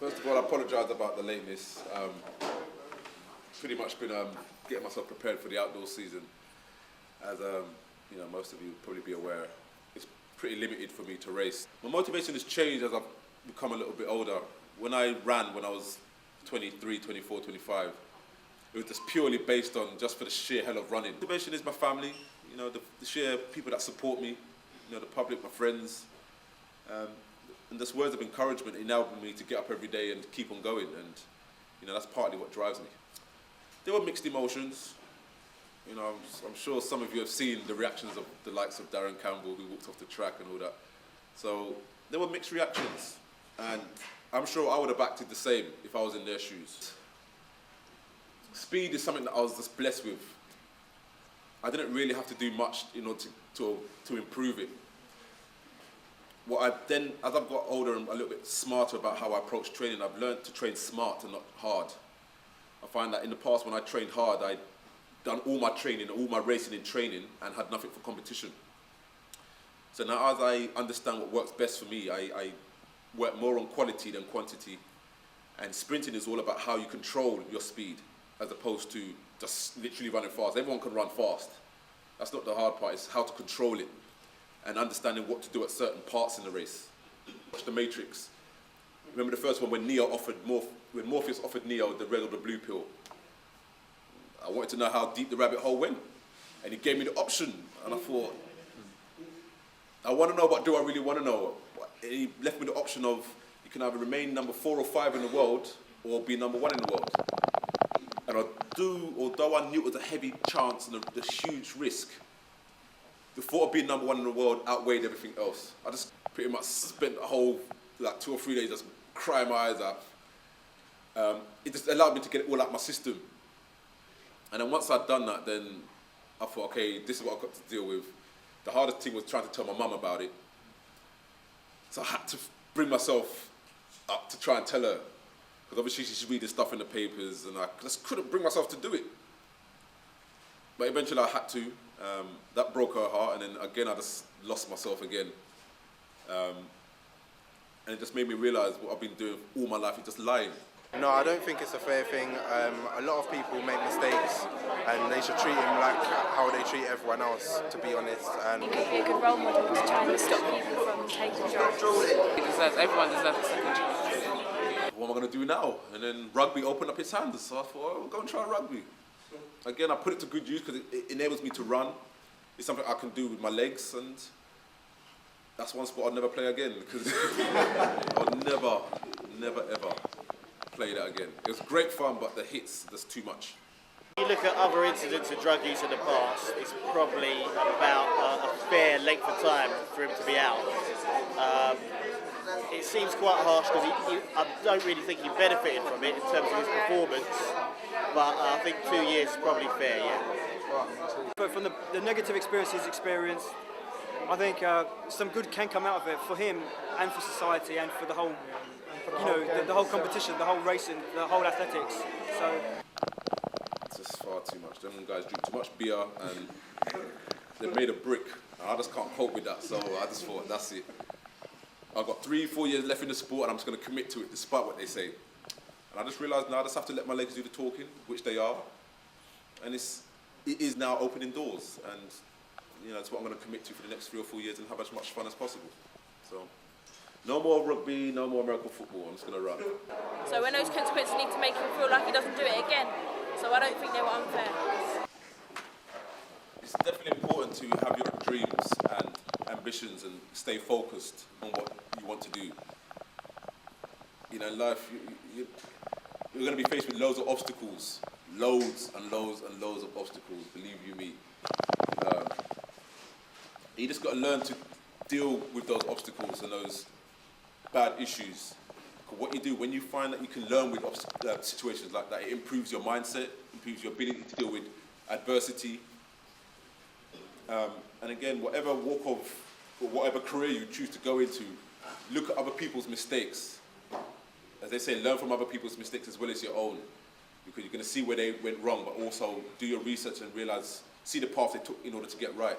First of all, I apologise about the lateness. Pretty much been getting myself prepared for the outdoor season. As you know, most of you will probably be aware, it's pretty limited for me to race. My motivation has changed as I've become a little bit older. When I ran when I was 23, 24, 25, it was just purely based on just for the sheer hell of running. Motivation is my family, you know, the sheer people that support me, you know, the public, my friends. And just words of encouragement enable me to get up every day and keep on going, and you know, that's partly what drives me. There were mixed emotions. You know, I'm sure some of you have seen the reactions of the likes of Darren Campbell, who walked off the track and all that. So there were mixed reactions, and I'm sure I would have acted the same if I was in their shoes. Speed is something that I was just blessed with. I didn't really have to do much in order to improve it. As I've got older and a little bit smarter about how I approach training, I've learned to train smart and not hard. I find that in the past when I trained hard, I'd done all my training, all my racing in training, and had nothing for competition. So now as I understand what works best for me, I work more on quality than quantity. And sprinting is all about how you control your speed, as opposed to just literally running fast. Everyone can run fast. That's not the hard part, it's how to control it and understanding what to do at certain parts in the race. Watch The Matrix. Remember the first one when Morpheus offered Neo the red or the blue pill. I wanted to know how deep the rabbit hole went, and he gave me the option, and I thought, I want to know, but do I really want to know? And he left me the option of, you can either remain number 4 or 5 in the world, or be number 1 in the world. And although I knew it was a heavy chance and a huge risk, the thought of being number 1 in the world outweighed everything else. I just pretty much spent the whole 2 or 3 days just crying my eyes out. It just allowed me to get it all out of my system. And then once I'd done that, then I thought, okay, this is what I've got to deal with. The hardest thing was trying to tell my mum about it. So I had to bring myself up to try and tell her. Because obviously she's reading stuff in the papers, and I just couldn't bring myself to do it. But eventually I had to. That broke her heart, and then again I just lost myself again. And it just made me realise what I've been doing all my life is just lying. No, I don't think it's a fair thing. A lot of people make mistakes, and they should treat him like how they treat everyone else, to be honest. And he could be a good role model to try and stop people from taking drugs. Everyone deserves a second chance. What am I going to do now? And then rugby opened up its hands, so I thought, I'll go and try rugby. Again, I put it to good use because it enables me to run. It's something I can do with my legs, and that's one sport I'll never play again, because I'll never ever play that again. It was great fun, but the hits, there's too much. If you look at other incidents of drug use in the past, it's probably about a fair length of time for him to be out. It seems quite harsh because I don't really think he benefited from it in terms of his performance, but I think 2 years is probably fair, yeah. But from the negative experience he's experienced, I think some good can come out of it for him and for society and for the whole, you know, the whole competition, the whole racing, the whole athletics. So it's just far too much. Them guys drink too much beer and they're made of brick. And I just can't cope with that. So I just thought, that's it. I've got 3-4 years left in the sport, and I'm just going to commit to it despite what they say. And I just realised now I just have to let my legs do the talking, which they are. And it is now opening doors, and you know, that's what I'm going to commit to for the next 3 or 4 years and have as much fun as possible. So, no more rugby, no more American football. I'm just going to run. So when those consequences need to make him feel like he doesn't do it again. So I don't think they were unfair. It's definitely important to have your dreams and ambitions and stay focused on what you want to do. You know, in life, you're going to be faced with loads of obstacles. Loads and loads and loads of obstacles, believe you me. You just got to learn to deal with those obstacles and those bad issues. What you do, when you find that you can learn with situations like that, it improves your mindset, improves your ability to deal with adversity. And again, whatever walk of, or whatever career you choose to go into, look at other people's mistakes. As they say, learn from other people's mistakes as well as your own, because you're going to see where they went wrong, but also do your research and realize, see the path they took in order to get right.